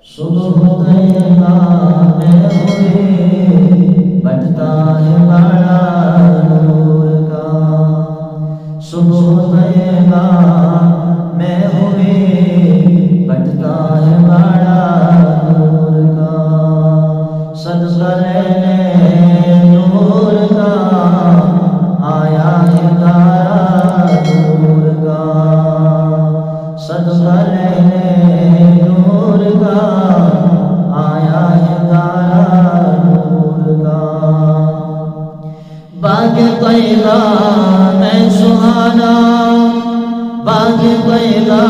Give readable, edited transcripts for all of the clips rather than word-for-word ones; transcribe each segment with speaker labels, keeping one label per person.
Speaker 1: صبح طیبہ میں ہوئے بٹتا ہے بڑا نور کا، صبح طیبہ میں ہوئے بٹتا ہے بڑا نور کا، صدقہ لینے نور کا آیا ہے تارا نور کا، صدقہ لینے نور کا آیا ہے تارا نور کا۔ باغ طیبہ میں سہانا، باغ طیبہ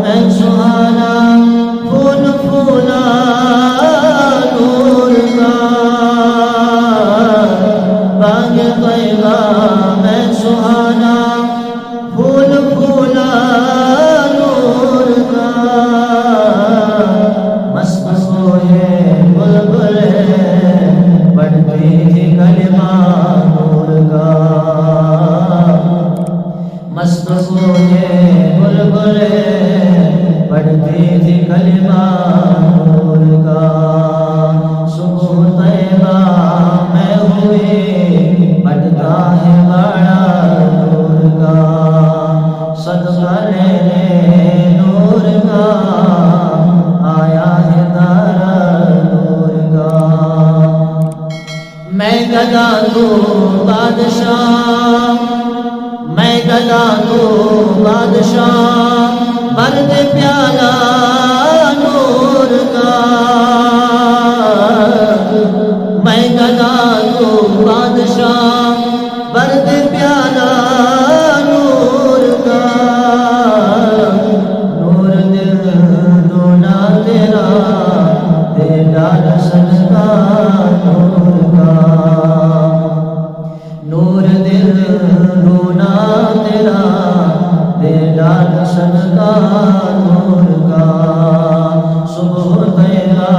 Speaker 1: میں سہانا، پھول پھولا نور کا، باغ طیبہ میں سہانا، پھول پھولا نور کا، مست سوئے بلبل پڑھتی تھی کلمہ نور کا، مست سوئے بلبل پڑھتی تھی کلمہ نور کا، صبح طیبہ میں ہوئی بٹتا ہے بڑا نور کا، صدقہ لینے نور کا آیا ہے تارا نور کا۔ میں گدا تو بادشاہ، میں گدا تو بادشاہ، مرد پیالہ نور کا، میں گدا تو بادشاہ، مرد پیالہ نور کا، نور دل دونا تیرا دے ڈال صدقہ نور کا، نور دل دونا تیرا دے ڈال صدقہ نور کا، صبح طیبہ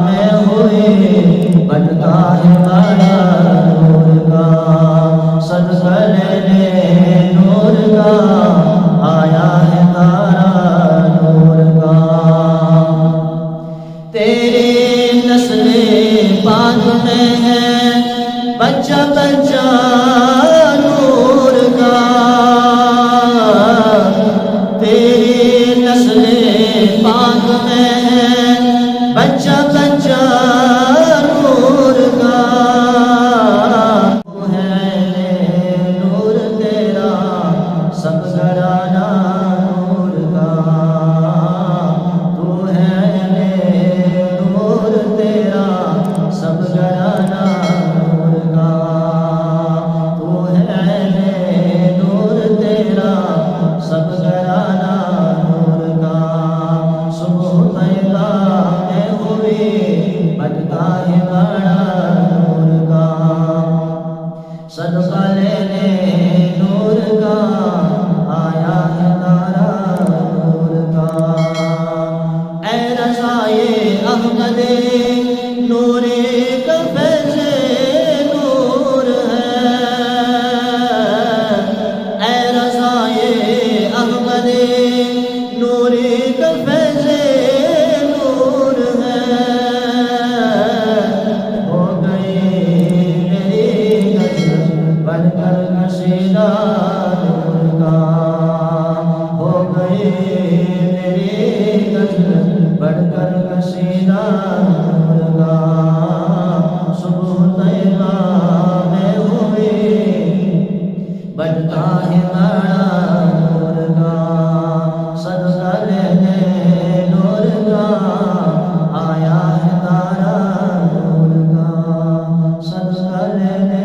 Speaker 1: میں ہوئی بٹتا ہے بڑا نور کا، صدقہ لینے نور کا آیا ہے تارا نور کا، تیری نسل پاک میں ہے بچہ بچہ نور کا، تیری نسل پاک میں ہے بچہ بچہ نور کا، تو ہے نور تیرا سب گھرانا نور کا، تو ہے نور تیرا سب گھرانا نور کا، تو ہے نور تیرا سب گھرانا نور کا، صبح طیبہ میں ہوئی بٹتا ہے بڑا نور کا، صدقہ لینے نور کا آیا ہے تارا نور کا، اے رضائے احمد نور کا فیض نور ہے، اے رضائے احمد نور کا فیض نور ہے، ہو گئی میری غزل بڑھ کر قصیدہ نور کا، ہو گئی میری غزل بڑھ کر قصیدہ نور کا، صبح طیبہ میں ہوئی بٹتا ہے بڑا نور کا، صدقہ لینے نور کا آیا ہے تارا نور کا، صدقہ لینے